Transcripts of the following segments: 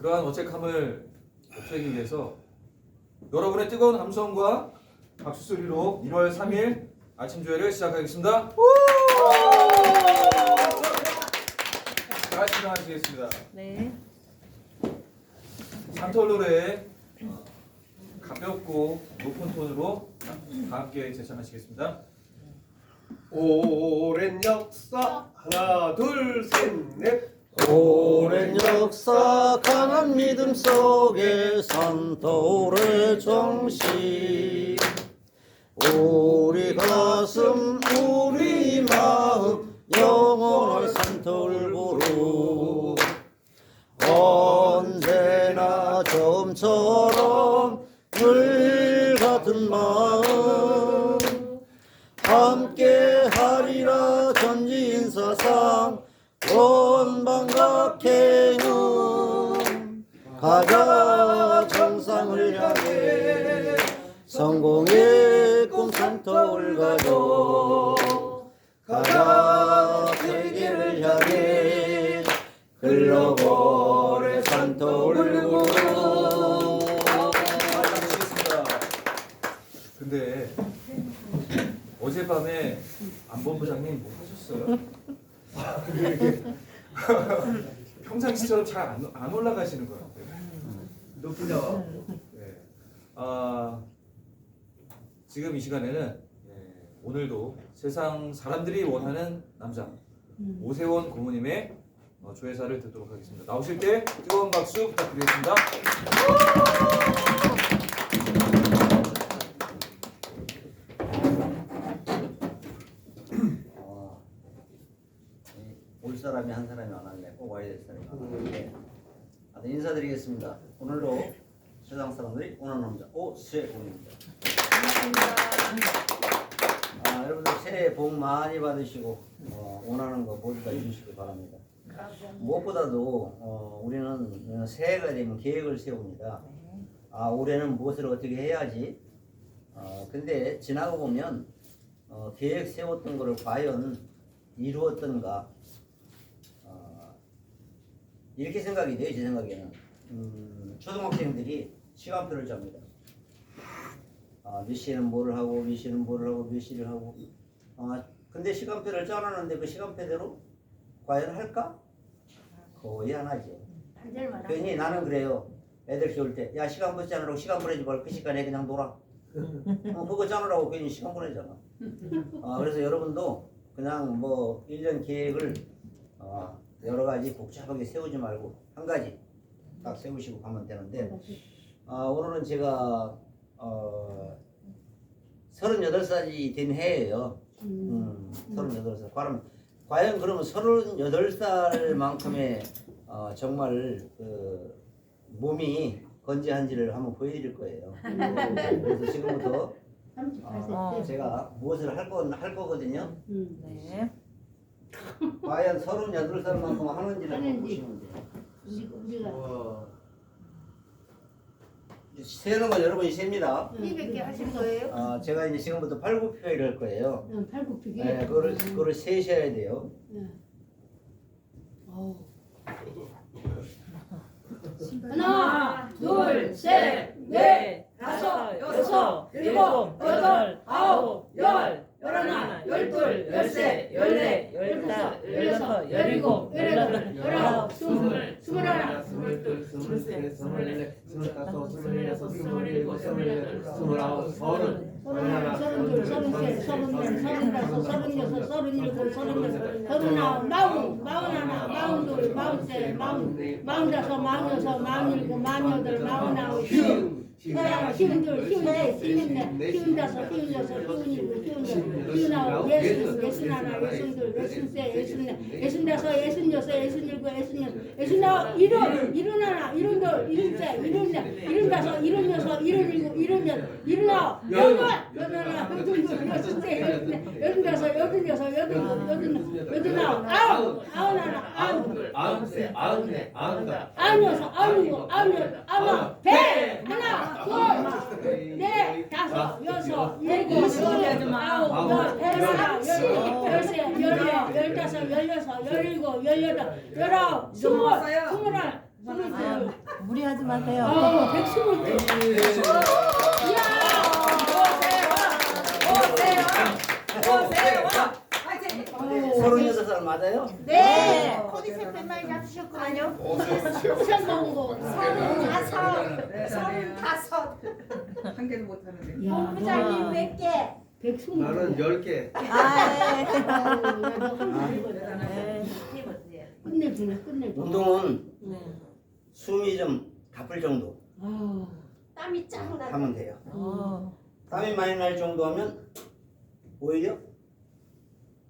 그러한 어색함을 없애기 위해서 여러분의 뜨거운 함성과 박수 소리로 1월 3일 아침 조회를 시작하겠습니다. 자, 진행하시겠습니다. 네. 산토 노래 가볍고 높은 톤으로 다 함께 제창하시겠습니다. 오랜 역사 하나 둘 셋 넷. 오랜 역사 강한 믿음 속에 산토의 정신 우리 가슴 우리 마음 영원할 산토울보로 언제나 처음처럼 늘 같은 마음 함께 하리라 전지인사상 원방각행운 가자 정상을 향해 성공의 꿈 산토를 가져 가자 세계를 향해 글로벌의 산토를 구로. 근데 어젯밤에 안본부장님 뭐 하셨어요? 이렇게 평상시처럼 잘 안 올라가시는 것 같아요. 높이죠. 네. 지금 이 시간에는 오늘도 세상 사람들이 원하는 남자 오세원 고모님의 조회사를 듣도록 하겠습니다. 나오실 때 뜨거운 박수 부탁드리겠습니다. 올 사람이 한 사람이 안 왔네. 꼭 와야 될 사람이 안 왔는데 인사드리겠습니다. 오늘도 세상 사람들이 원하는 남자 오세훈입니다. 여러분들 새해 복 많이 받으시고 원하는 거 모두 다 이루시기 바랍니다. 무엇보다도 우리는 새해가 되면 계획을 세웁니다. 올해는 무엇을 어떻게 해야지. 근데 지나고 보면 계획 세웠던 것을 과연 이루었던가 이렇게 생각이 돼요. 제 생각에는 초등학생들이 시간표를 짭니다. 몇 시에는 뭐를 하고 몇 시에는 뭐를 하고 몇 시를 하고 근데 시간표를 짜놨는데 그 시간표대로 과연 할까? 거의 안 하죠. 괜히 나는 그래요. 애들 키울 때 야 시간표 짜느라고 시간 보내지 말고 그 시간에 그냥 놀아. 그거 짜느라고 괜히 시간 보내잖아. 그래서 여러분도 그냥 뭐 1년 계획을 여러 가지 복잡하게 세우지 말고 한 가지 딱 세우시고 가면 되는데 오늘은 제가 38살이 된 해예요. 38살. 과연 그러면 38살만큼의 정말 그 몸이 건재한지를 한번 보여드릴 거예요. 그래서 지금부터 제가 무엇을 할 거거든요. 네. 과연 38살만큼 하는지를 한번 보시면 돼요. 세는 건 여러분이 셉니다. 200개 하실 거예요? 제가 이제 지금부터 팔굽혀펴기를 할 거예요. 팔굽히기. 네, 그거를 세셔야 돼요. 하나, 둘, 셋, 넷, 다섯, 여섯, 일곱, 여덟, 아홉, 열, 열하나, 열둘, 열셋, 열넷, 열다섯, 열여섯, 열일곱, 열여덟, 열아홉, 스물, 스물하나, 스물둘, 스물셋, 스물넷, 스물다섯, 스물여섯, 스물일곱, 스물여덟, 스물아홉, 서른. 서른둘, 서른셋, 서른넷, 서른다섯, 서른여섯, 서른일곱, 서른여덟, 서른아홉, 마흔, 마흔하나, 마흔둘, 마흔셋, 마흔다섯, 마흔여섯, 마흔일곱, 마흔여덟, 마흔아홉, 쉰. 쉰둘, 쉰셋, 쉰넷, 쉰다섯, 쉰여섯, 쉰일곱, 쉰여덟, 쉰아홉, 예순, 예순하나, 예순둘, 예순셋, 예순넷, 예순다섯, 예순여섯, 예순일곱, 예순아홉, 일흔하나, 일흔둘, 일흔셋, 일흔넷, 일흔다섯, 일흔여섯, 일흔일곱, 일흔여덟, 일흔아홉, 여덟하나, 여덟둘, 여섯셋, 여섯넷, 여덟다섯, 여덟여섯, 여덟일곱, 여덟아홉, 아흔하나, 아흔둘, 아흔셋, 아흔넷, 아흔다섯, 아흔여섯, 아흔일곱, 아흔여덟, 아흔아홉, 백! 하나, 둘, 넷, 다섯, 여섯, 일곱, 여덟, 아홉, 열, 열하나, 열둘, 열셋, 열넷, 열다섯, 열여섯, 열일곱, 열여덟, 열아홉, 스물, 스물하나, 스물둘, 무리하지 마세요. 백스물 때. 네, 36살 맞아요? 네. 코디색 뺀말 잡수셨거든요. 시험 거. 35. 한 개도 못 하는데. 야, 부장님 몇 개? 백스물. 나는 10개. 끝내주네, 끝내줘. 운동은 숨이 좀 가쁠 정도 아, 땀이 짱 나. 하면 돼요. 땀이 많이 날 정도 하면 오히려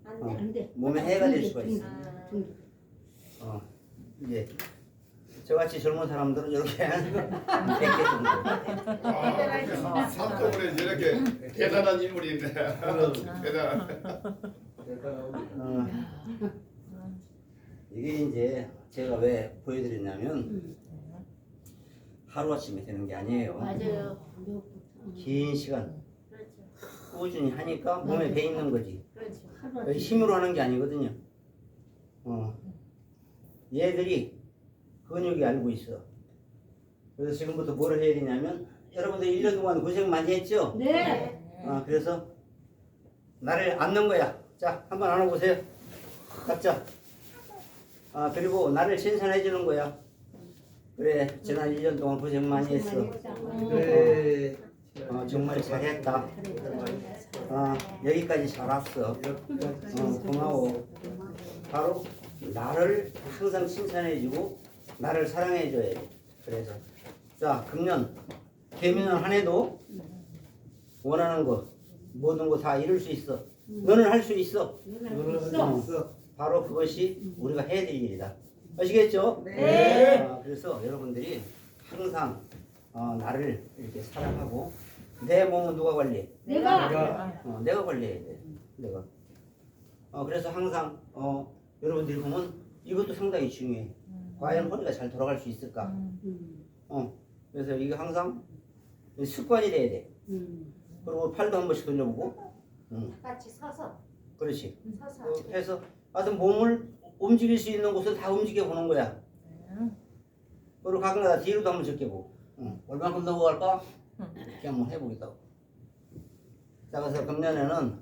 안 돼. 안 돼. 몸에 해가 될 수가 있어요. 아. 이제 저같이 젊은 사람들은 이렇게 100개 정도. 삼토분에 이렇게 대단한 인물인데 대단. 이게 이제 제가 왜 보여드렸냐면 하루아침에 되는 게 아니에요. 맞아요. 긴 시간 그렇죠. 꾸준히 하니까 몸에 배 있는 거지. 그렇죠. 하루 힘으로 하는 게 아니거든요. 얘들이 근육이 알고 있어. 그래서 지금부터 뭐를 해야 되냐면 여러분들 1년 동안 고생 많이 했죠? 네. 그래서 나를 앉는 거야. 자, 한번 안아보세요. 각자. 그리고 나를 칭찬해 주는 거야. 그래, 지난 1년 동안 고생 많이 했어. 그래. 정말 잘했다. 여기까지 잘 왔어. 고마워. 바로 나를 항상 칭찬해주고 나를 사랑해줘야 돼. 그래서 자, 금년 개미년 한 해도 원하는 거 모든 거 다 이룰 수 있어. 너는 할 수 있어. 바로 그것이 우리가 해야 될 일이다. 아시겠죠? 네. 그래서 여러분들이 항상 나를 이렇게 사랑하고 내 몸은 누가 관리해? 내가. 내가 관리해야 돼. 내가. 그래서 항상 여러분들이 보면 이것도 상당히 중요해. 과연 허리가 잘 돌아갈 수 있을까? 그래서 이게 항상 습관이 돼야 돼. 그리고 팔도 한 번씩 돌려보고. 같이 서서. 그렇지. 서서. 해서 하여튼 몸을 움직일 수 있는 곳을 다 움직여 보는 거야. 그리고 가끔가다 뒤로도 한번 적게보고. 얼마큼 넘어갈까? 이렇게 한번 해보겠다고. 자, 그래서 금년에는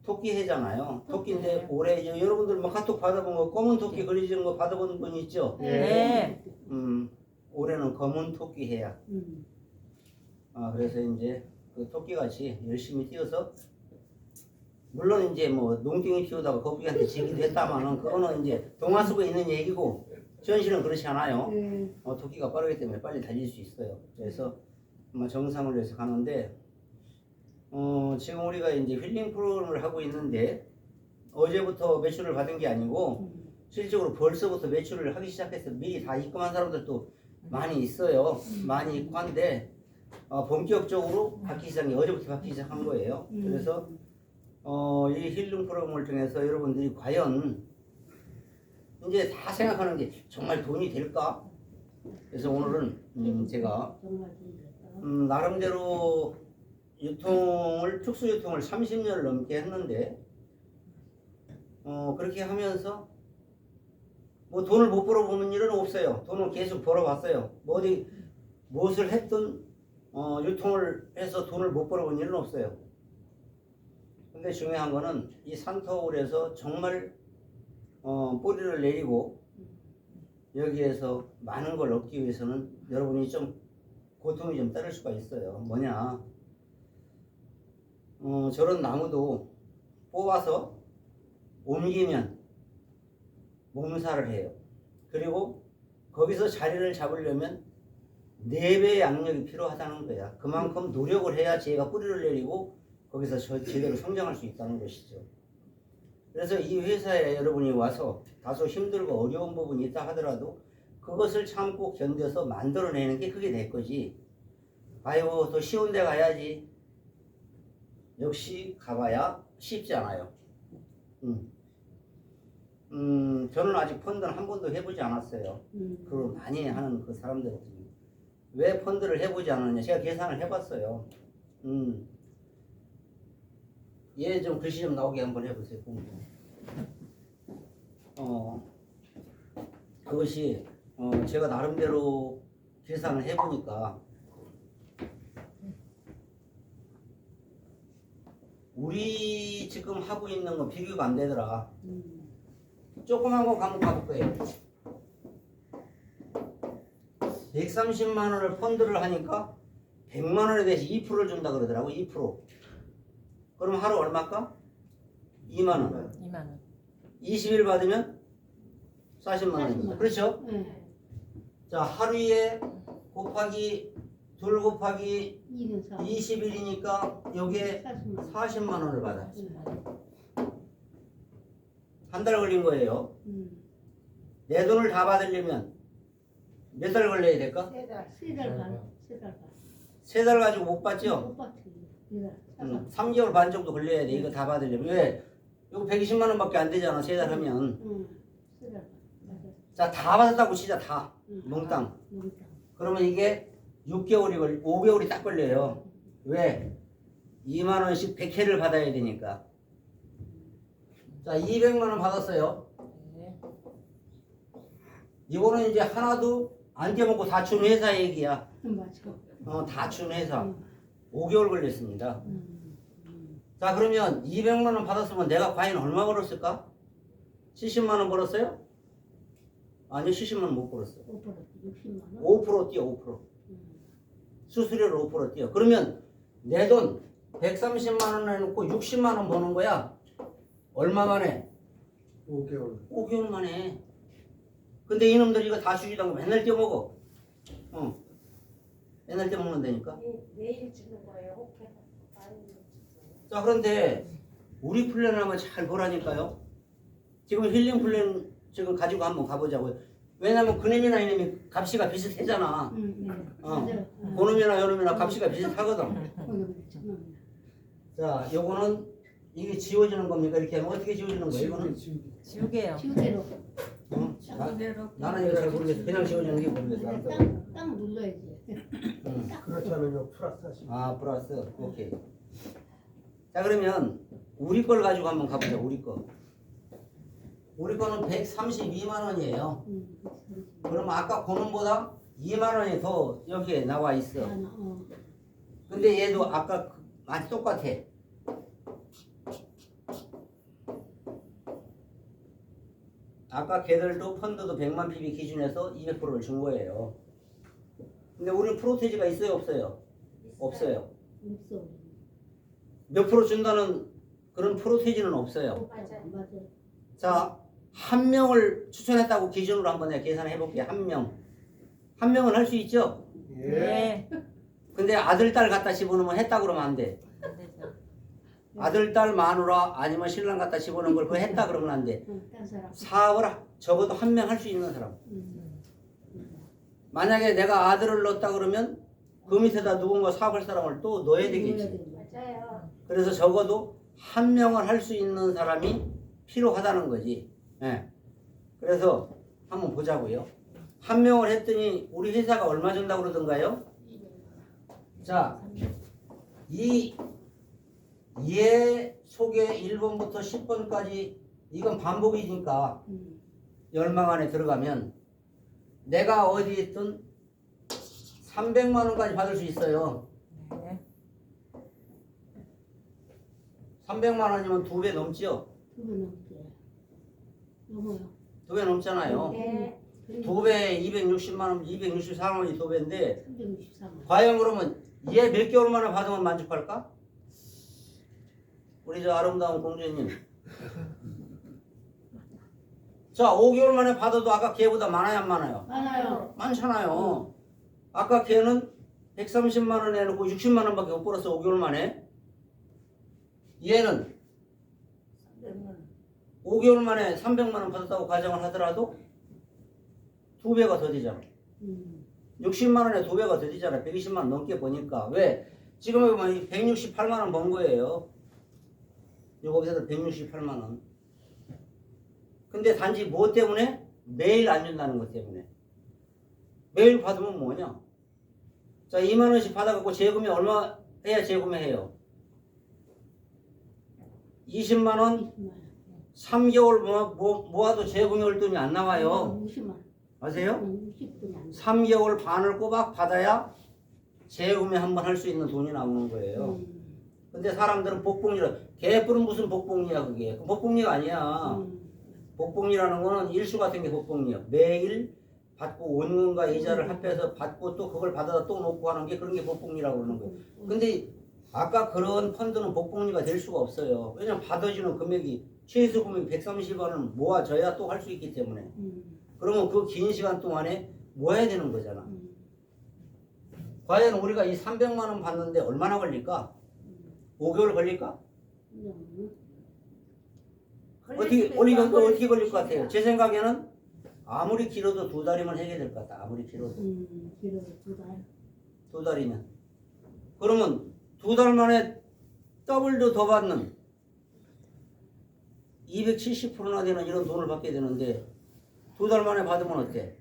토끼 해잖아요. 토끼인데 올해 여러분들 뭐 카톡 받아본 거 검은 토끼 그려진 거 받아본 분 있죠? 네. 올해는 검은 토끼 해야. 그래서 이제 그 토끼같이 열심히 뛰어서 물론 이제 뭐 농땡이 피우다가 거북이한테 지기도 했다마는 그거는 이제 동화 속에 있는 얘기고 현실은 그렇지 않아요. 토끼가 빠르기 때문에 빨리 달릴 수 있어요. 그래서 아마 정상을 위해서 가는데 지금 우리가 이제 힐링 프로그램을 하고 있는데 어제부터 매출을 받은 게 아니고 실질적으로 벌써부터 매출을 하기 시작해서 미리 다 입금한 사람들도 많이 있어요. 많이 있고 한데 본격적으로 받기 시작한 게 어제부터 받기 시작한 거예요. 그래서 이 힐링 프로그램을 통해서 여러분들이 과연 이제 다 생각하는 게 정말 돈이 될까? 그래서 오늘은 제가 나름대로 특수 유통을 30년을 넘게 했는데 그렇게 하면서 뭐 돈을 못 벌어보는 일은 없어요. 돈을 계속 벌어봤어요. 뭐 어디 무엇을 했든 유통을 해서 돈을 못 벌어본 일은 없어요. 근데 중요한 거는 이 산토울에서 정말 뿌리를 내리고 여기에서 많은 걸 얻기 위해서는 여러분이 좀 고통이 좀 따를 수가 있어요. 뭐냐, 저런 나무도 뽑아서 옮기면 몸살을 해요. 그리고 거기서 자리를 잡으려면 4배의 양력이 필요하다는 거야. 그만큼 노력을 해야지 얘가 뿌리를 내리고 거기서 제대로 성장할 수 있다는 것이죠. 그래서 이 회사에 여러분이 와서 다소 힘들고 어려운 부분이 있다 하더라도 그것을 참고 견뎌서 만들어내는 게 그게 내 거지. 아이고 더 쉬운 데 가야지. 역시 가봐야 쉽지 않아요. 저는 아직 펀드는 한 번도 해보지 않았어요. 그 많이 하는 그 사람들거든요. 왜 펀드를 해보지 않았냐? 제가 계산을 해봤어요. 얘 좀 글씨 좀 나오게 한번 해보세요. 그것이 제가 나름대로 계산을 해보니까 우리 지금 하고 있는 건 비교가 안 되더라. 조그만 거 한번 가볼 거예요. 130만 원을 펀드를 하니까 100만 원에 대해서 2%를 준다 그러더라고. 2%. 그럼 하루 얼마일까? 2만 원. 2만 원. 20일 받으면 40만 원입니다. 그렇죠? 네. 자, 하루에 곱하기 2 곱하기 2는 4. 20일이니까 여기에 40만. 40만 원을 받아. 40만 원. 한 달 걸린 거예요. 내 돈을 다 받으려면 몇 달 걸려야 될까? 3달 반. 3달 반. 3달 가지고 못 받죠? 못 받지. 2달. 3개월 반 정도 걸려야 돼. 이거 다 받으려면. 왜? 이거 120만 원밖에 안 되잖아. 3달 하면. 3달 반. 맞아. 자, 다 받았다고 치자. 다. 응. 몽땅. 몽땅. 그러면 이게 5개월이 딱 걸려요. 왜? 2만 원씩 100회를 받아야 되니까. 자, 200만 원 받았어요. 네. 이거는 이제 하나도 안 떼먹고 다 준 회사 얘기야. 맞아. 다 준 회사. 5개월 걸렸습니다. 음. 자, 그러면 200만 원 받았으면 내가 과연 얼마 벌었을까? 70만 원 벌었어요? 아니요, 70만 원 못 벌었어요. 60만 원. 5% 뛰어, 5%. 수수료를 5% 뛰어. 그러면 내 돈 130만 원 해놓고 60만 원 버는 거야. 얼마 만에? 5개월. 5개월 만에. 근데 이놈들 이거 다 주지도 않고 맨날 떼먹어. 맨날 떼먹는다니까. 내일 주는 거예요. 호텔. 자, 그런데 우리 플랜을 한번 잘 보라니까요. 지금 힐링 플랜 지금 가지고 한번 가보자고요. 왜냐면 그놈이나 이놈이 값이가 비슷하잖아. 맞아. 그놈이나 요놈이나 값이가 비슷하거든. 음. 자, 요거는 이게 지워지는 겁니까? 이렇게 하면 어떻게 지워지는 거예요? 이거는? 지우개요. 지우개로. 나는 이거 잘 모르겠어. 그냥 지워지는 게 모르겠어. 땅 눌러야지. 그렇지 않으면 플러스 하시고. 아, 플러스. 오케이. 자, 그러면 우리 걸 가지고 한번 가보자. 우리 거. 우리 거는 132만 원이에요. 그럼 아까 그놈보다 2만 원이 더 여기에 나와 있어. 근데 얘도 아까 맛이 똑같아. 아까 걔들도 펀드도 100만 PB 기준에서 200%를 준 거예요. 근데 우리는 프로테이지가 있어요, 없어요? 없어요. 없어. 몇 프로 준다는 그런 프로테이지는 없어요. 맞아. 자, 한 명을 추천했다고 기준으로 한번 내가 계산해 볼게요. 한 명. 한 명은 할 수 있죠? 네. 근데 아들, 딸 갖다 집어넣으면 했다 그러면 안 돼. 안 되죠. 아들, 딸, 마누라 아니면 신랑 갖다 집어넣은 걸 그거 했다 그러면 안 돼. 딴 사람. 사업을 적어도 한 명 할 수 있는 사람. 만약에 내가 아들을 넣었다 그러면 그 밑에다 누군가 사업할 사람을 또 넣어야 되겠지. 맞아요. 그래서 적어도 한 명을 할 수 있는 사람이 필요하다는 거지. 예. 그래서 한번 보자고요. 한 명을 했더니 우리 회사가 얼마 준다고 그러던가요? 자, 얘 속에 1번부터 10번까지 이건 반복이니까 열망 안에 들어가면 내가 어디 있든 300만 원까지 받을 수 있어요. 네. 300만 원이면 2배 넘지요? 2배 넘게. 넘어요. 2배 넘잖아요. 네. 2배 260만 원, 264만 원이 2배인데 364만. 과연 그러면 얘 몇 개월 만에 받으면 만족할까? 우리 저 아름다운 공주님. 자, 5개월 만에 받아도 아까 걔보다 많아요, 안 많아요? 많아요. 많잖아요. 아까 걔는 130만 원 내놓고 60만 원밖에 못 벌었어, 5개월 만에. 얘는 5개월 만에 300만 원 받았다고 가정을 하더라도 2배가 더 되잖아. 60만 원에 2배가 더 되잖아. 120만 원 넘게 버니까. 왜? 지금 보면 168만 원 번 거예요. 여기서 168만 원. 근데 단지 뭐 때문에? 매일 안 준다는 것 때문에. 매일 받으면 뭐냐? 자, 2만 원씩 받아갖고 재구매 얼마 해야 재구매해요? 20만 원 3개월 모아도 재구매 월등이 안 나와요. 60만. 아세요? 10분이 안 돼. 3개월 반을 꼬박 받아야 재구매 한번 할 수 있는 돈이 나오는 거예요. 근데 사람들은 복복리를 개뿔은 무슨 복복리야 그게. 복복리가 아니야. 복복리라는 거는 일수 같은 게 복복리야. 매일 받고 원금과 이자를 합해서 받고 또 그걸 받아다 또 놓고 하는 게 그런 게 복복리라고 그러는 거예요. 근데 아까 그런 펀드는 복복리가 될 수가 없어요. 왜냐면 받아주는 금액이 최소 금액 130원을 모아져야 또 할 수 있기 때문에. 그러면 그 긴 시간 동안에 모아야 되는 거잖아. 과연 우리가 이 300만 원 받는데 얼마나 걸릴까? 5개월 걸릴까? 어떻게 걸릴 것 같아요? 제 생각에는 아무리 길어도 2달이면 해결될 것 같다. 아무리 길어도. 길어도 2달. 2달이면. 그러면 2달 만에 더블도 더 받는 270%나 되는 이런 돈을 받게 되는데 2달 만에 받으면 어때?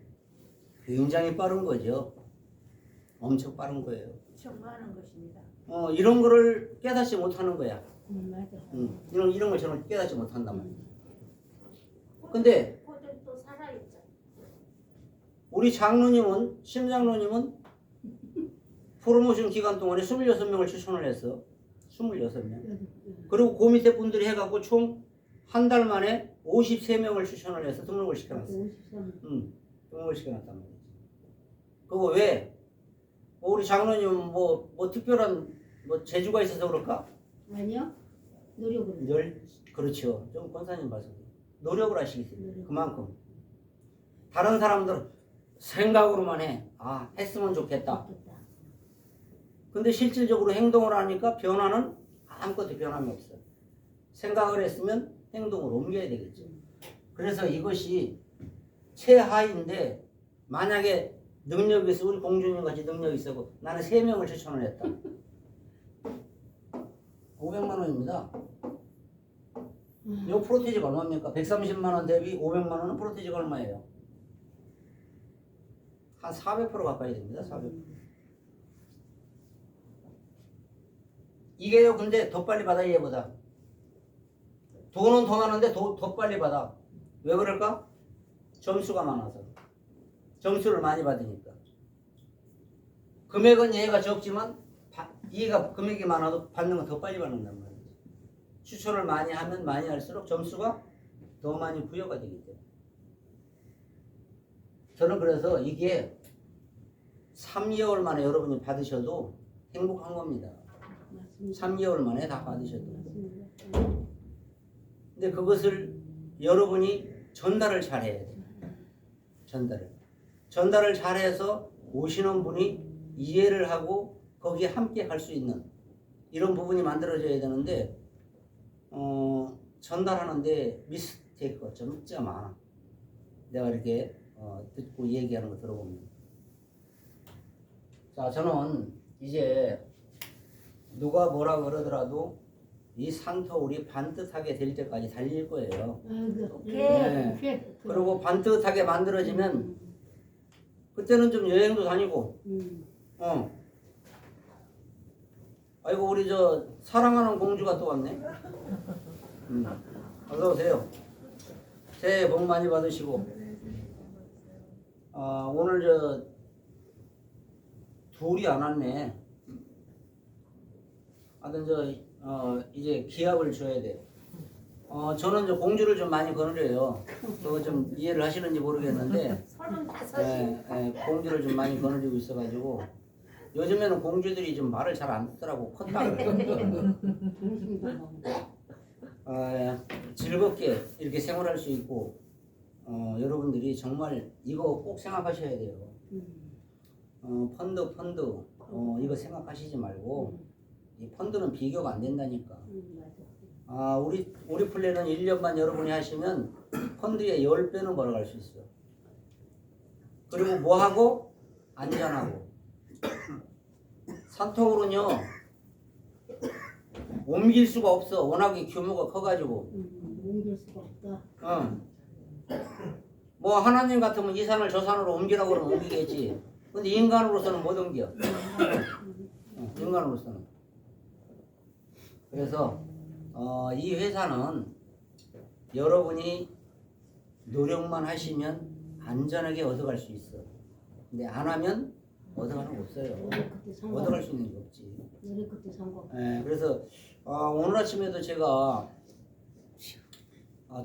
굉장히 빠른 거죠. 엄청 빠른 거예요. 청구하는 것입니다. 이런 거를 깨닫지 못하는 거야. 맞아. 이런 걸 저는 깨닫지 못한단 말이야. 근데 그들 또 살아있죠. 우리 장로님은, 심장로님은 프로모션 기간 동안에 26명을 추천을 했어. 26명. 그리고 그 밑에 분들이 해갖고 총 한 달 만에 53명을 추천을 해서 등록을 시켜놨어. 53. 등록을 시켜놨단 말이지. 그거 왜? 우리 장로님은 뭐 특별한 재주가 있어서 그럴까? 아니요. 노력으로. 그렇죠. 좀 권사님 말씀. 노력을 하시기 때문에 그만큼. 다른 사람들 생각으로만 해. 했으면 좋겠다. 근데 실질적으로 행동을 하니까 변화는 아무것도 변함이 없어. 생각을 했으면 행동을 옮겨야 되겠죠. 그래서 이것이 최하인데 만약에 능력이 있어 우리 공주님 같이 능력이 있어 나는 3명을 추천을 했다. 500만 원입니다. 이 프로테이지가 얼마입니까? 130만 원 대비 500만 원은 프로테이지가 얼마예요? 한 400% 가까이 됩니다. 400%. 이게요. 근데 더 빨리 받아 얘보다. 돈은 더 많은데 더 빨리 받아. 왜 그럴까? 점수가 많아서. 점수를 많이 받으니까. 금액은 얘가 적지만 얘가 금액이 많아도 받는 건 더 빨리 받는단 말이지. 추천을 많이 하면 많이 할수록 점수가 더 많이 부여가 되기 때문에. 저는 그래서 이게 3개월 만에 여러분이 받으셔도 행복한 겁니다. 3개월 만에 다 받으셔도. 근데 그것을 여러분이 전달을 잘해야 돼요. 전달을 잘해서 오시는 분이 이해를 하고 거기에 함께 갈 수 있는 이런 부분이 만들어져야 되는데 전달하는데 미스테이크가 진짜 많아. 내가 이렇게 듣고 얘기하는 거 들어보면. 자, 저는 이제 누가 뭐라 그러더라도 이 산토울이 반듯하게 될 때까지 달릴 거예요. 오케이. 그리고 반듯하게 만들어지면 그때는 좀 여행도 다니고 아이고 우리 저 사랑하는 공주가 또 왔네. 어서 오세요. 새해 복 많이 받으시고 오늘 저 둘이 안 왔네. 하여튼 이제 기합을 줘야 돼요. 저는 저 공주를 좀 많이 거느려요. 그거 좀 이해를 하시는지 모르겠는데, 35이. 공주를 좀 많이 거느리고 있어가지고, 요즘에는 공주들이 좀 말을 잘 안 듣더라고. 컸다 그래요. 즐겁게 이렇게 생활할 수 있고, 여러분들이 정말 이거 꼭 생각하셔야 돼요. 펀드, 이거 생각하시지 말고, 이 펀드는 비교가 안 된다니까. 우리 플랜은 1년만 여러분이 하시면 펀드의 10배는 벌어갈 수 있어. 그리고 뭐하고? 안전하고. 산통으로는요 옮길 수가 없어. 워낙에 규모가 커가지고. 옮길 수가 없다. 뭐 하나님 같으면 이 산을 저 산으로 옮기라고 그러면 옮기겠지. 근데 인간으로서는 못 옮겨. 인간으로서는. 그래서 이 회사는 여러분이 노력만 하시면 안전하게 얻어갈 수 있어. 근데 안 하면 얻어가는 거 없어요. 얻어갈 수 있는 게 없지. 그래서 오늘 아침에도 제가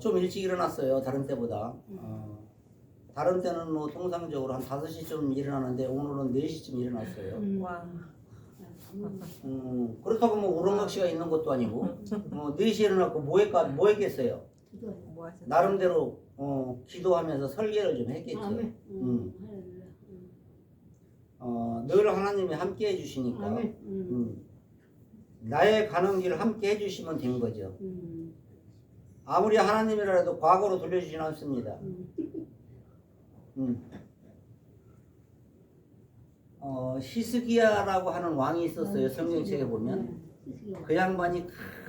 좀 일찍 일어났어요. 다른 때보다. 다른 때는 뭐 통상적으로 한 5시쯤 일어나는데 오늘은 4시쯤 일어났어요. 와. 그렇다고 뭐 우렁각시가 있는 것도 아니고 4시에 일어났고 뭐 했겠어요? 뭐 하셨어요? 나름대로 기도하면서 설계를 좀 했겠죠. 늘 하나님이 함께 해주시니까 나의 가는 길을 함께 해주시면 된 거죠. 아무리 하나님이라도 과거로 돌려주진 않습니다. 히스기야라고 하는 왕이 있었어요. 성경책에 보면 그 양반이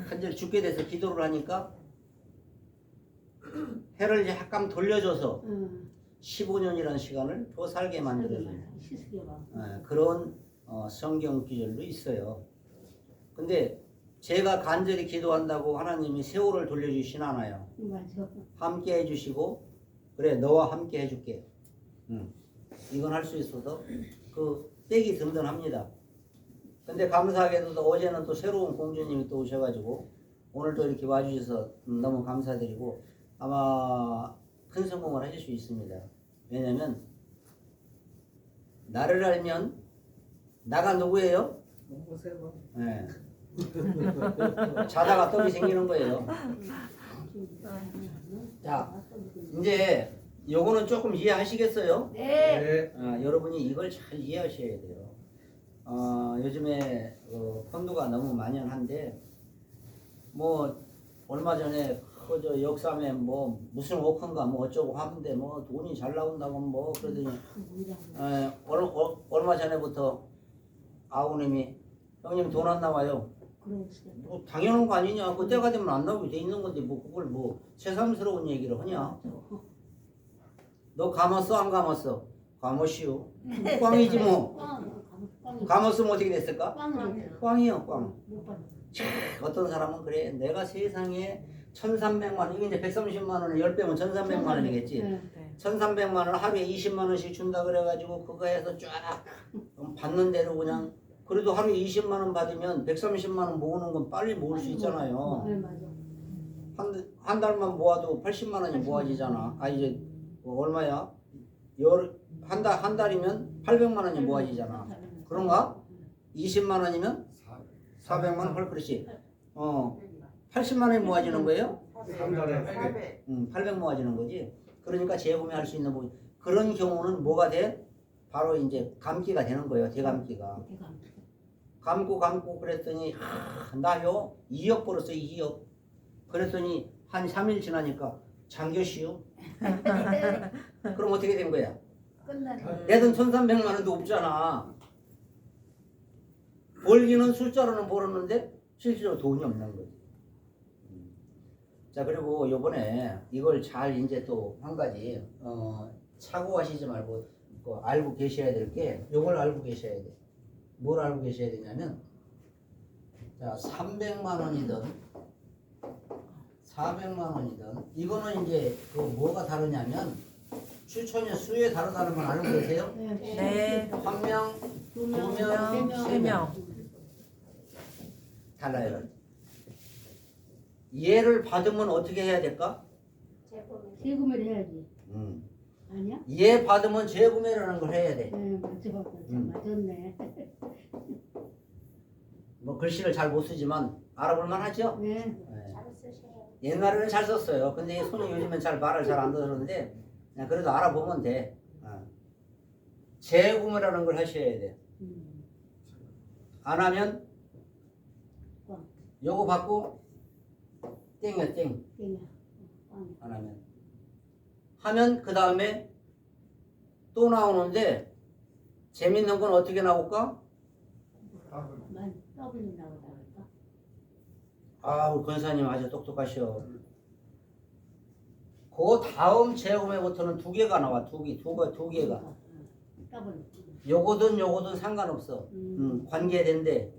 간절히 죽게 돼서 기도를 하니까 해를 약간 돌려줘서 15년이라는 시간을 더 살게 만들어줘요. 그런 성경 구절도 있어요. 근데 제가 간절히 기도한다고 하나님이 세월을 돌려주진 않아요. 함께 해주시고 그래 너와 함께 해줄게. 이건 할 수 있어서 그 떼기 든든합니다. 근데 감사하게도 어제는 또 새로운 공주님이 또 오셔가지고 오늘 또 이렇게 와주셔서 너무 감사드리고 아마 큰 성공을 하실 수 있습니다. 왜냐면 나를 알면 나가 누구예요? 네. 자다가 떡이 생기는 거예요. 자, 이제 요거는 조금 이해하시겠어요? 네. 여러분이 이걸 잘 이해하셔야 돼요. 요즘에 펀드가 너무 만연한데 뭐 얼마 전에 저 역삼에 뭐 무슨 워크인가 뭐 어쩌고 하는데 뭐 돈이 잘 나온다고 뭐 그러더니 얼마 전에부터 아우님이 형님 돈 안 나와요. 뭐 당연한 거 아니냐. 그때가 되면 안 나오게 돼 있는 건데 뭐 그걸 뭐 새삼스러운 얘기를 하냐. 너 감았어 안 감았어? 감았시오. 꽝이지 뭐. 감았으면 어떻게 됐을까? 꽝이요 꽝. 어떤 사람은 그래 내가 세상에 1,300만 원 이게 이제 130만 원을 10배면 1,300만 원이겠지. 1,300만 원을 하루에 20만 원씩 준다 그래가지고 그거 해서 쫙 받는 대로 그냥 그래도 하루에 20만 원 받으면 130만 원 모으는 건 빨리 모을 수 있잖아요. 한 달만 모아도 80만 원이 모아지잖아. 이제 얼마야? 한 달이면 800만 원이 모아지잖아. 그런가? 20만 원이면 400만 원 헐 그렇지. 80만 원이 모아지는 거예요? 800 모아지는 거지. 그러니까 재구매할 수 있는 부분. 그런 경우는 뭐가 돼? 바로 이제 감기가 되는 거예요. 대감기가. 감고 그랬더니 나요 2억 벌었어요. 2억. 그랬더니 한 3일 지나니까 장교시오. 그럼 어떻게 된 거야? 내 돈 1,300만 원도 없잖아. 벌기는 숫자로는 벌었는데 실제로 돈이 없는 거지. 자 그리고 요번에 이걸 잘 이제 또 한 가지 착오하시지 말고 알고 계셔야 될 게 요걸 알고 계셔야 돼. 뭘 알고 계셔야 되냐면 자 300만 원이든 400만 원이든 이거는 이제 그 뭐가 다르냐면 추천의 수에 다르다는 건 알고 계세요? 네. 1명, 2명, 3명. 달라요. 얘를 받으면 어떻게 해야 될까? 세금을 해야지. 아니야? 얘 받으면 재구매라는 걸 해야 돼. 네, 맞았네. 뭐 글씨를 잘 못 쓰지만 알아볼만 하죠? 네. 네. 옛날에는 잘 썼어요. 근데 손이 요즘엔 잘 말을 잘 안 들었는데 그냥 그래도 알아보면 돼. 재구매라는 걸 하셔야 돼. 안 하면 요거 받고 땡이야 땡. 안 하면 그 다음에 또 나오는데 재밌는 건 어떻게 나올까? 더블 나오다. 우리 권사님 아주 똑똑하셔. 그 다음 재구매부터는 2개가 나와. 두 개가. 더블. 요거든 상관없어. 관계된대.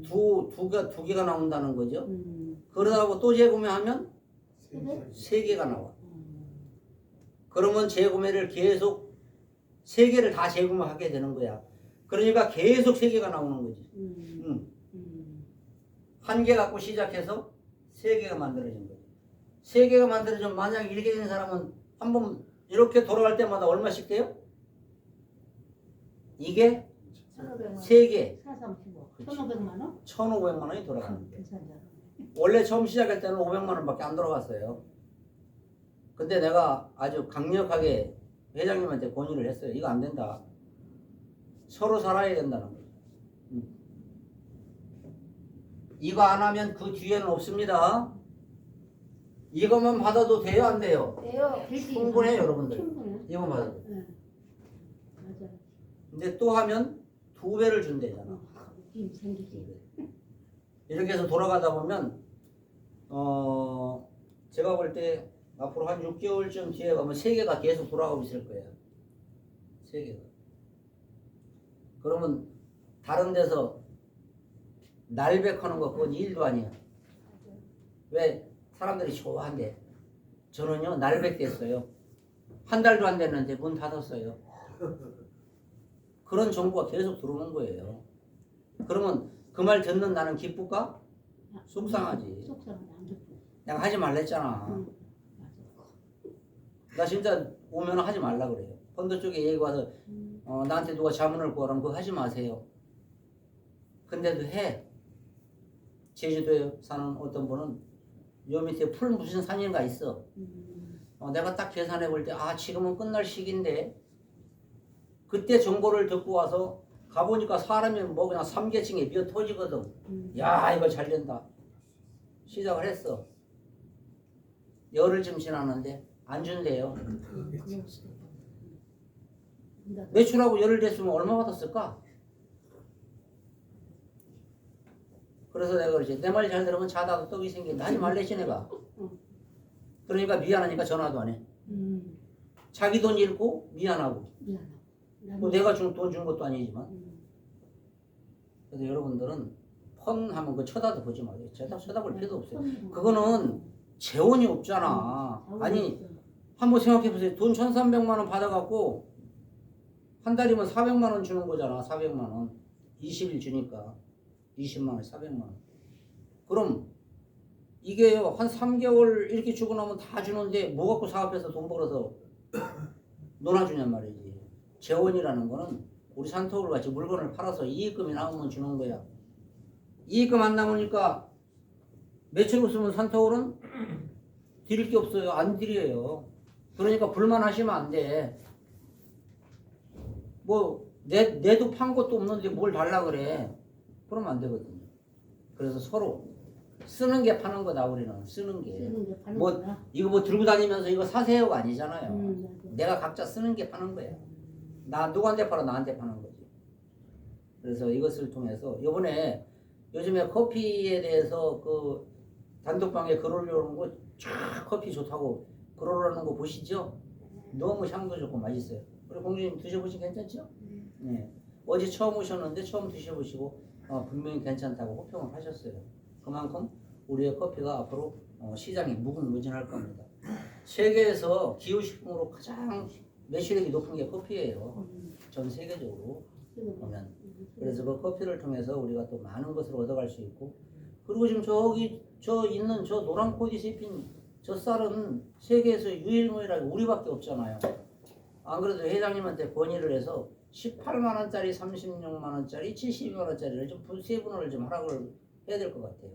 두 개가 나온다는 거죠. 그러다가 또 재구매하면 3개가 나와. 그러면 재구매를 계속 3개를 다 재구매하게 되는 거야. 그러니까 계속 3개가 나오는 거지. 한 개 갖고 시작해서 3개가 만들어진 거지. 3개가 만들어지면 만약 이렇게 된 사람은 한 번 이렇게 돌아갈 때마다 얼마씩 돼요? 이게 3개 1,500만 원? 1,500만 원이 돌아가는 거예요. 괜찮냐? 원래 처음 시작할 때는 500만 원밖에 안 돌아갔어요. 근데 내가 아주 강력하게 회장님한테 건의를 했어요. 이거 안 된다. 서로 살아야 된다는 거예요. 이거 안 하면 그 뒤에는 없습니다. 이것만 받아도 돼요, 안 돼요? 돼요. 충분해요, 여러분들. 충분해. 이거 받아도. 네. 맞아. 근데 또 하면 2배를 준대잖아. 느낌 생기지. 이렇게 해서 돌아가다 보면 제가 볼 때 앞으로 한 6개월쯤 뒤에 가면 3개가 계속 돌아가고 있을 거예요. 3개가. 그러면 다른 데서 날백하는 거 그건 일도 아니야. 왜? 사람들이 좋아한대. 저는요 날백 됐어요. 한 달도 안 됐는데 문 닫았어요. 그런 정보가 계속 들어오는 거예요. 그러면 그 말 듣는 나는 기쁠까? 속상하지. 속상하지 안 기뻐. 내가 하지 말랬잖아. 맞아. 나 진짜 오면 하지 말라 그래요. 펀드 쪽에 얘기 와서 나한테 누가 자문을 구하라면 그거 하지 마세요. 근데도 해. 제주도에 사는 어떤 분은 요 밑에 풀 무슨 산인가 있어. 내가 딱 계산해 볼 때 지금은 끝날 시기인데 그때 정보를 듣고 와서 가보니까 사람이 뭐 그냥 3계층에 미어 터지거든. 야 이거 잘 된다. 시작을 했어. 열흘쯤 지났는데 안 준대요. 매출하고 열흘 됐으면 얼마 받았을까? 그래서 내가 그러지. 내 말 잘 들으면 자다가 떡이 생긴다. 하지 말래지 내가. 그러니까 미안하니까 전화도 안 해. 자기 돈 잃고 미안하고. 미안하고. 뭐 내가 돈 준 것도 아니지만. 그래서 여러분들은 펀 하면 그 쳐다도 보지 마세요. 쳐다볼 필요도 없어요. 그거는 재원이 없잖아. 아니 한번 생각해 보세요. 돈 1,300만 원 받아갖고 한 달이면 400만 원 주는 거잖아. 400만 원. 20일 주니까 20만 원, 400만 원. 그럼 이게요 한 3개월 이렇게 주고 나면 다 주는데 뭐 갖고 사업해서 돈 벌어서 놀아주냔 말이지. 재원이라는 거는 우리 산토울 같이 물건을 팔아서 이익금이 나오면 주는 거야. 이익금 안 나오니까 매출 없으면 산토울은 드릴 게 없어요. 안 드려요. 그러니까 불만하시면 안 돼. 뭐 내도 판 것도 없는데 뭘 달라 그래. 그러면 안 되거든요. 그래서 서로 쓰는 게 파는 거다. 우리는 쓰는 게. 뭐 이거 뭐 들고 다니면서 이거 사세요가 아니잖아요. 내가 각자 쓰는 게 파는 거야. 나 누구한테 팔아? 나한테 파는 거지. 그래서 이것을 통해서 이번에 요즘에 커피에 대해서 그 단톡방에 글 올려오는 거 쫙 커피 좋다고 글 올려오는 거 보시죠? 너무 향도 좋고 맛있어요. 우리 공주님 드셔보시면 괜찮죠? 네. 어제 처음 오셨는데 처음 드셔보시고 분명히 괜찮다고 호평을 하셨어요. 그만큼 우리의 커피가 앞으로 시장이 무궁무진할 겁니다. 세계에서 기후식품으로 가장 매출액이 높은 게 커피예요. 전 세계적으로 보면. 그래서 그 커피를 통해서 우리가 또 많은 것을 얻어갈 수 있고, 그리고 지금 저 있는 저 노란 코디에 핀 저 쌀은 세계에서 유일무이하게 우리밖에 없잖아요. 안 그래도 회장님한테 건의를 해서 18만 원짜리, 36만 원짜리, 72만 원짜리를 좀 세분화를 좀 하라고 해야 될 것 같아요.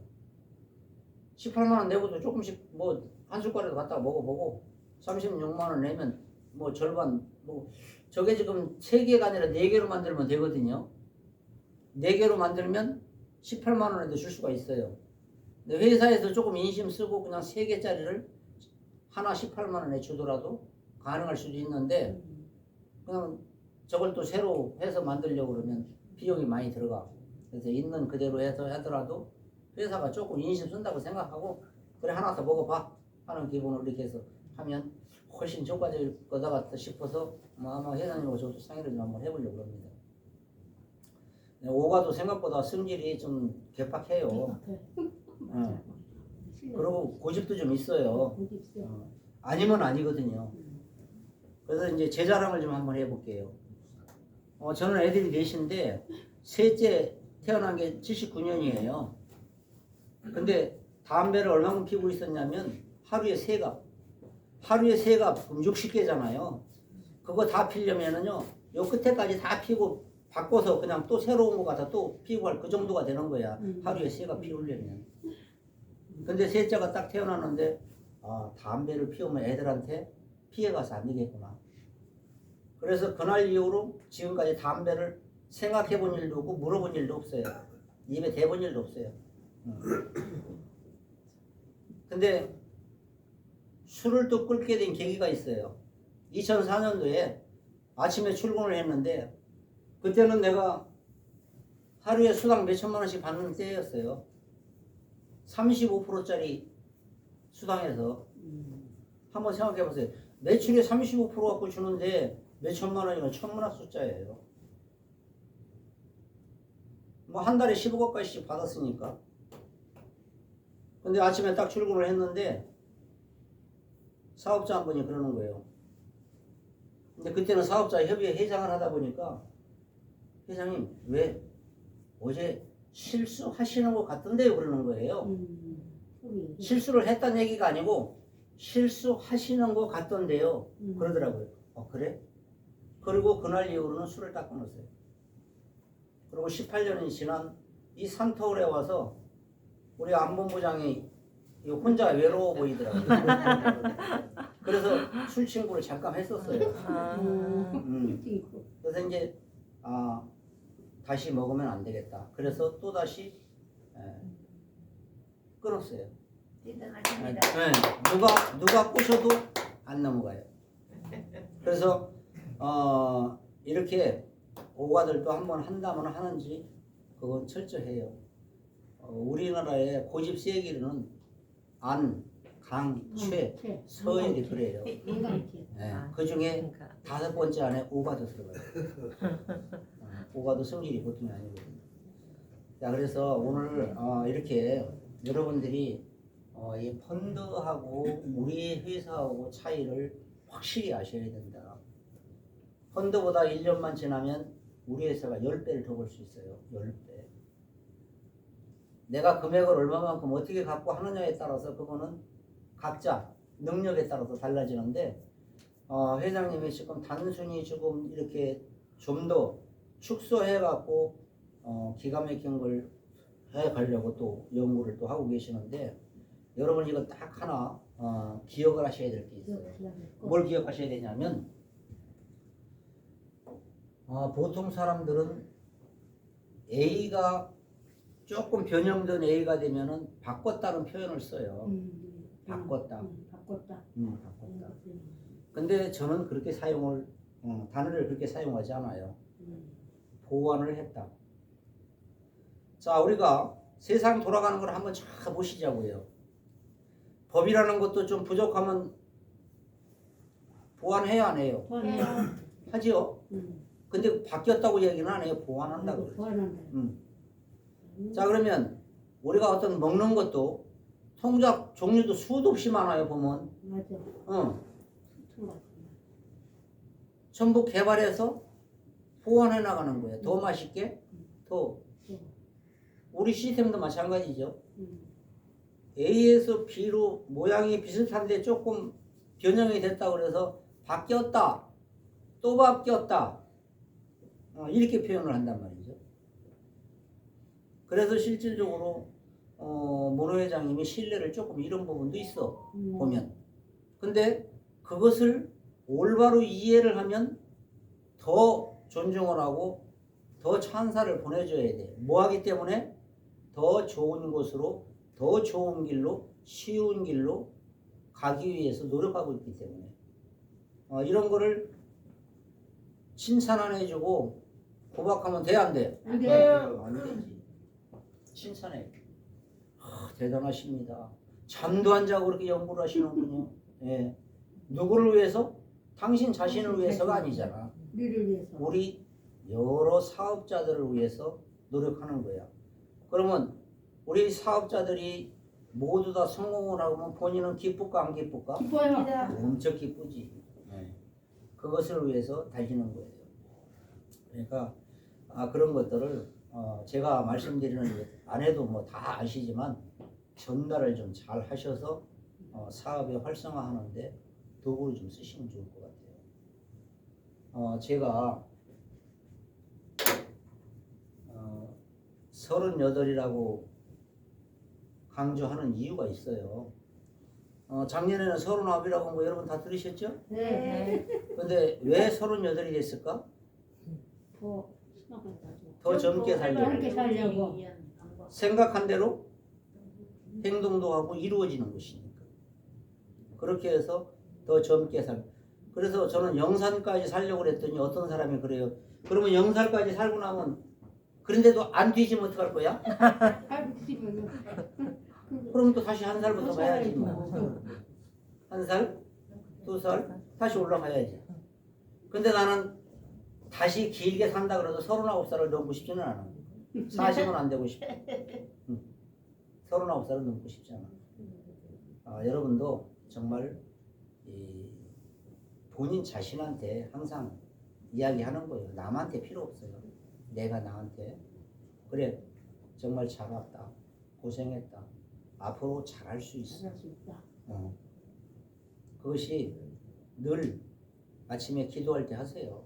18만 원 내고도 조금씩 뭐 한 숟가락도 갖다가 먹어보고 36만 원 내면 뭐 절반 뭐 저게 지금 3개가 아니라 4개로 만들면 되거든요. 4개로 만들면 18만 원에도 줄 수가 있어요. 근데 회사에서 조금 인심 쓰고 그냥 3개짜리를 하나 18만 원에 주더라도 가능할 수도 있는데 그냥 저걸 또 새로 해서 만들려고 그러면 비용이 많이 들어가. 그래서 있는 그대로 해서 하더라도 회사가 조금 인심 쓴다고 생각하고 그래 하나 더 먹어봐 하는 기분으로 이렇게 해서 하면 훨씬 효과적일 거다 같다 싶어서 아마 회장님하고 저도 상의를 좀 한번 해보려고 합니다. 오가도 생각보다 성질이 좀 개팍해요. 그리고 고집도 좀 있어요. 아니면 아니거든요. 그래서 이제 제 자랑을 좀 한번 해볼게요. 저는 애들이 넷인데 셋째 태어난 게 79년이에요. 근데 담배를 얼마큼 피우고 있었냐면 하루에 3갑. 하루에 3갑, 그럼 60개잖아요. 그거 다 피려면은요, 요 끝에까지 다 피고 바꿔서 그냥 또 새로운 거 갖다 또 피우고 할 그 정도가 되는 거야. 하루에 3갑 피우려면. 근데 셋째가 딱 태어났는데, 담배를 피우면 애들한테 피해가서 안 되겠구나. 그래서 그날 이후로 지금까지 담배를 생각해 본 일도 없고 물어본 일도 없어요. 입에 대본 일도 없어요. 근데 술을 또 끊게 된 계기가 있어요. 2004년도에 아침에 출근을 했는데 그때는 내가 하루에 수당 몇천만 원씩 받는 때였어요. 35%짜리 수당에서 한번 생각해 보세요. 매출의 35% 갖고 주는데 몇천만 원이면 천문학 숫자예요. 뭐 한 달에 15억까지씩 받았으니까. 근데 아침에 딱 출근을 했는데 사업자 한 분이 그러는 거예요. 근데 그때는 사업자 협의회 회장을 하다 보니까 회장님 왜 어제 실수하시는 것 같던데요 그러는 거예요. 실수를 했다는 얘기가 아니고 실수하시는 것 같던데요 그러더라고요. 그래? 그리고 그날 이후로는 술을 딱 끊었어요. 그리고 18년이 지난 이 산터울에 와서 우리 안본부장이 혼자 외로워 보이더라고요. 그래서 술 친구를 잠깐 했었어요. 그래서 이제 다시 먹으면 안 되겠다. 그래서 또 다시 끊었어요. 대단하십니다. 누가 꼬셔도 안 넘어가요. 그래서 이렇게 오가들도 한번 한다면 하는지 그건 철저해요. 우리나라의 고집 세기로는 안, 강, 최, 서열이 그래요. 그 중에 5번째 안에 오가도 들어가요. 오가도 성질이 보통이 아니거든요. 자, 그래서 오늘 이렇게 여러분들이 이 펀드하고 우리 회사하고 차이를 확실히 아셔야 된다. 펀드보다 1년만 지나면 우리 회사가 10배를 더 벌 수 있어요. 10배. 내가 금액을 얼마만큼 어떻게 갖고 하느냐에 따라서 그거는 각자 능력에 따라서 달라지는데 회장님이 지금 단순히 지금 이렇게 좀 더 축소해 갖고 기가 막힌 걸 해 가려고 또 연구를 또 하고 계시는데 여러분 이거 딱 하나 기억을 하셔야 될 게 있어요. 뭘 기억하셔야 되냐면 보통 사람들은 A가 조금 변형된 A가 되면은 바꿨다는 표현을 써요. 바꿨다. 바꿨다. 근데 저는 그렇게 사용을 단어를 그렇게 사용하지 않아요. 보완을 했다. 자, 우리가 세상 돌아가는 걸 한번 쫙 보시자고요. 법이라는 것도 좀 부족하면 보완해야 안 해요? 하지요. 근데 바뀌었다고 얘기는 안 해요. 보완한다고 그러죠. 자, 그러면 우리가 어떤 먹는 것도 통작 종류도 수도 없이 많아요. 보면 전부 개발해서 보완해 나가는 거예요. 더 맛있게 더. 우리 시스템도 마찬가지죠. A에서 B로 모양이 비슷한데 조금 변형이 됐다 그래서 바뀌었다 또 바뀌었다 이렇게 표현을 한단 말이죠. 그래서 실질적으로 모노 회장님이 신뢰를 조금 잃은 부분도 있어 보면. 근데 그것을 올바로 이해를 하면 더 존중을 하고 더 찬사를 보내줘야 돼. 뭐 하기 때문에? 더 좋은 곳으로 더 좋은 길로 쉬운 길로 가기 위해서 노력하고 있기 때문에 이런 거를 칭찬 안 해주고 고박하면 돼 안 돼? 안 돼요. 안 되지. 칭찬해. 대단하십니다. 잠도 안 자고 그렇게 연구를 하시는군요. 예. 누구를 위해서? 당신 자신을 위해서가 아니잖아. 우리 여러 사업자들을 위해서 노력하는 거야. 그러면 우리 사업자들이 모두 다 성공을 하면 본인은 기쁠까 안 기쁠까? 기뻐요. 엄청 기쁘지. 네. 그것을 위해서 달리는 거예요. 그러니까 그런 것들을 제가 말씀드리는 안 해도 뭐 다 아시지만 전달을 좀 잘 하셔서 사업의 활성화하는데 도구를 좀 쓰시면 좋을 것 같아요. 제가 38이라고 강조하는 이유가 있어요. 작년에는 39이라고 뭐 여러분 다 들으셨죠? 네. 근데 왜 38이 됐을까? 더 젊게 젊게 살려고. 살려고. 생각한 대로 행동도 하고 이루어지는 것이니까. 그렇게 해서 더 젊게 살. 그래서 저는 영산까지 살려고 그랬더니 어떤 사람이 그래요. 그러면 영산까지 살고 나면 그런데도 안 뒤지면 어떡할 거야? 그럼 또 다시 한 살부터 가야지 뭐. 한 살, 2살 다시 올라가야지. 근데 나는 다시 길게 산다 그래도 39살을 넘고 싶지는 않아. 40은 안 되고 싶어. 39살은 넘고 싶지 않아. 여러분도 정말 본인 자신한테 항상 이야기하는 거예요. 남한테 필요 없어요. 내가 나한테 그래 정말 잘 왔다. 고생했다. 앞으로 잘할 수 있어. 그것이 늘 아침에 기도할 때 하세요.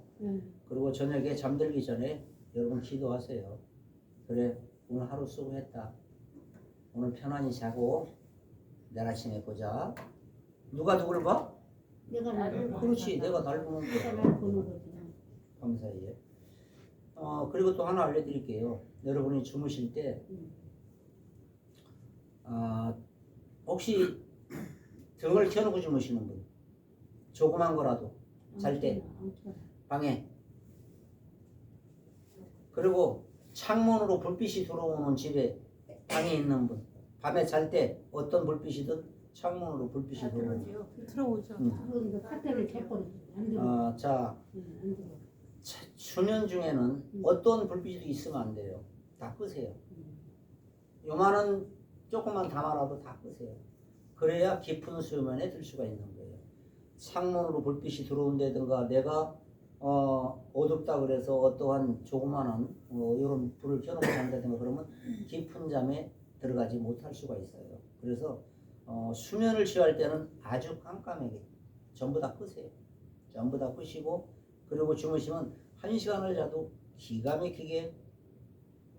그리고 저녁에 잠들기 전에 여러분 기도하세요. 그래 오늘 하루 수고했다. 오늘 편안히 자고 내일 아침에 보자. 누가 누굴 봐? 내가 나를 그렇지 내가 날 보는 거야. 밤사이에. 그리고 또 하나 알려드릴게요. 여러분이 주무실 때 혹시 등을 켜놓고 주무시는 분 조그만 거라도 잘 때 방에 그리고 창문으로 불빛이 들어오는 집에 방에 있는 분 밤에 잘 때 어떤 불빛이든 창문으로 불빛이 들어오죠. 들어오죠. 카테를 켜버리지. 안 들어. 자 안 들어. 수면 중에는 어떤 불빛이 있으면 안 돼요. 다 끄세요. 요만한 조금만 담아라도 다 끄세요. 그래야 깊은 수면에 들 수가 있는 거예요. 창문으로 불빛이 들어온다든가 내가 어둡다 그래서 어떠한 조그만한 이런 불을 켜놓고 잔다든가 그러면 깊은 잠에 들어가지 못할 수가 있어요. 그래서 수면을 취할 때는 아주 깜깜하게 전부 다 끄세요. 전부 다 끄시고 그리고 주무시면 1시간을 자도 기가 막히게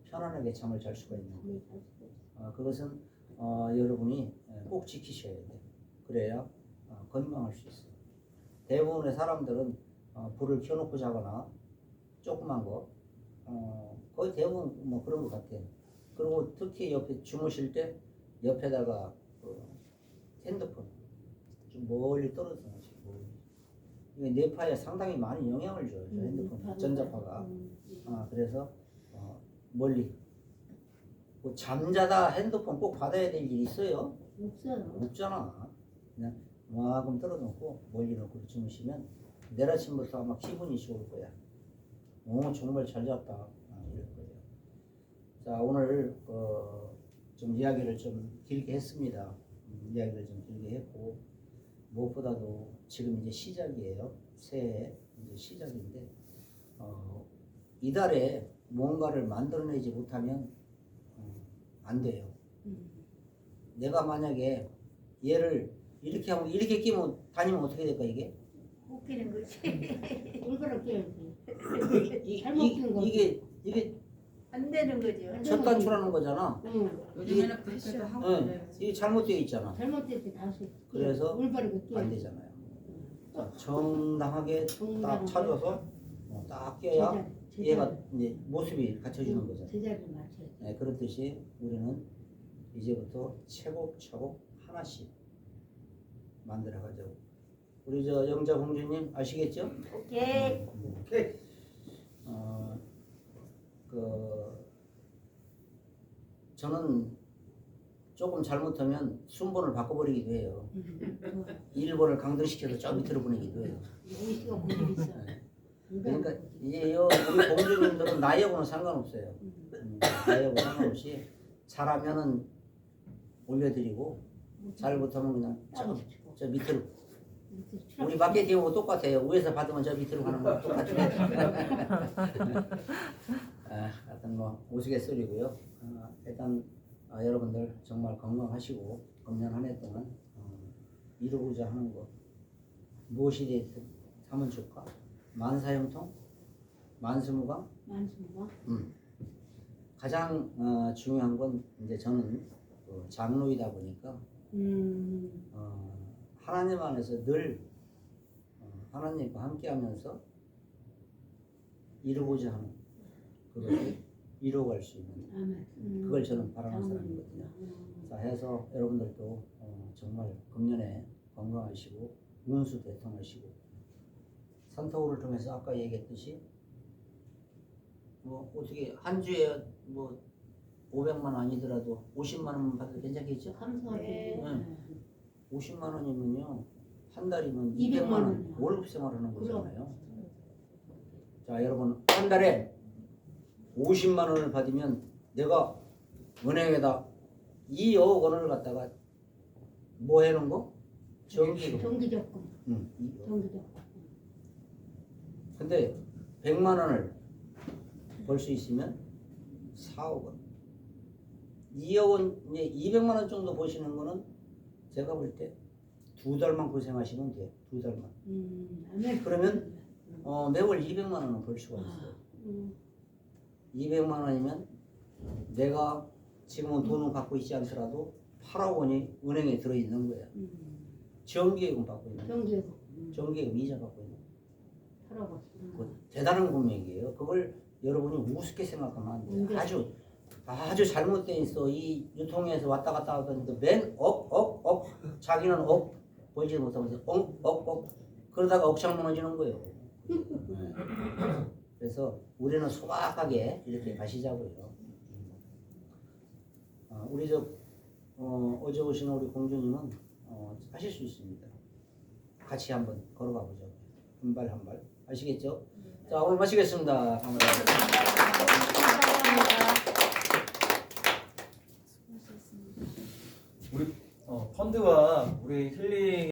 편안하게 잠을 잘 수가 있는 거예요. 그것은 여러분이 꼭 지키셔야 돼요. 그래야 건강할 수 있어요. 대부분의 사람들은 불을 켜놓고 자거나 조그만 거 거의 대부분 뭐 그런 것 같아요. 그리고 특히 옆에 주무실 때 옆에다가 핸드폰 좀 멀리 떨어져 놓으시고 이게 뇌파에 상당히 많이 영향을 줘요. 핸드폰 전자파가. 그래서 멀리 뭐 잠자다 핸드폰 꼭 받아야 될 일이 있어요? 없어요. 없잖아. 그냥 이만큼 떨어놓고 멀리 놓고 주무시면 내일 아침부터 아마 기분이 좋을 거야. 정말 잘 잤다 이럴 거예요. 자 오늘 좀 이야기를 좀 길게 했습니다. 이야기를 좀 길게 했고 무엇보다도 지금 이제 시작이에요. 새해 이제 시작인데 이달에 뭔가를 만들어내지 못하면 안 돼요. 내가 만약에 얘를 이렇게 하고 이렇게 끼면 다니면 어떻게 될까 이게? 웃기는 거지. 얼굴을 깨야지. 이게 안 되는 거죠. 첫 단추라는 거잖아. 요즘에는 그렇게 하고 이게 잘못되어 있잖아. 잘못됐지 다시. 그래서 올바르게 안 깨야지. 되잖아요. 자, 정당하게 딱 찾아서 딱 깨야 얘가 이제 모습이 갖춰지는 거잖아요. 제자리를 맞춰야 돼. 네, 그렇듯이 우리는 이제부터 차곡차곡 하나씩 만들어가자고. 우리 저 영자 공주님 아시겠죠? 오케이. 저는 조금 잘못하면 순번을 바꿔버리기도 해요. 1번을 강등시켜서 저 밑으로 보내기도 해요. 의식가 고집 있어. 그러니까 이제 우리 공주님들은 나이하고는 상관없어요. 나이하고 상관없이 잘하면은 올려드리고 잘 못하면 그냥 저 밑으로 우리 마케팅하고 똑같아요. 위에서 받으면 저 밑으로 가는 거 똑같죠. 하여튼 뭐 우스갯소리고요. 일단 여러분들 정말 건강하시고 금년 한 해 동안 이루고자 하는 것 무엇이 되든 삼은 축하, 만사형통, 만수무강. 가장 중요한 건 이제 저는 장로이다 보니까 하나님 안에서 늘 하나님과 함께하면서 이루고자 하는 그것을 이루어갈 수 있는 그걸 저는 바라는 사람이거든요. 자 해서 여러분들도 정말 금년에 건강하시고 운수 대통하시고 산타우를 통해서 아까 얘기했듯이 뭐 어떻게 한 주에 뭐 500만 원 아니더라도 50만 원만 받아도 괜찮겠죠? 감사하게. 50만 원이면요 한 달이면 200만 200만 원 원. 월급 생활하는 거잖아요. 자 여러분 한 달에 50만 원을 받으면 내가 은행에다 2억 원을 갖다가 뭐 해놓은 거? 정기금. 정기적금. 2억. 정기적금. 근데 100만 원을 벌 수 있으면 4억 원. 2억 원, 이제 200만 원 정도 버시는 거는 제가 볼 때 2달만 고생하시면 돼요. 2달만. 아멘. 그러면 매월 200만 원은 벌 수가 있어요. 200만 원이면 내가 지금은 돈을 갖고 있지 않더라도 8억 원이 은행에 들어있는 거예요. 정기예금 받고 있는 거예요. 정기적금. 정기예금 이자 받고 있는 거예요. 8억 원. 그 대단한 금액이에요. 그걸 여러분이 우습게 생각하면 안 돼요. 아주 잘못돼 있어. 이 유통에서 왔다 갔다 하던데 맨 억 자기는 억 벌지 못하면서 억 그러다가 억창 무너지는 거예요. 네. 그래서 우리는 소박하게 이렇게 가시자고요. 우리 어제 오신 우리 공주님은 하실 수 있습니다. 같이 한번 걸어가 보죠. 한 발 한 발. 아시겠죠? 자 오늘 마치겠습니다. 우리 펀드와 우리 힐링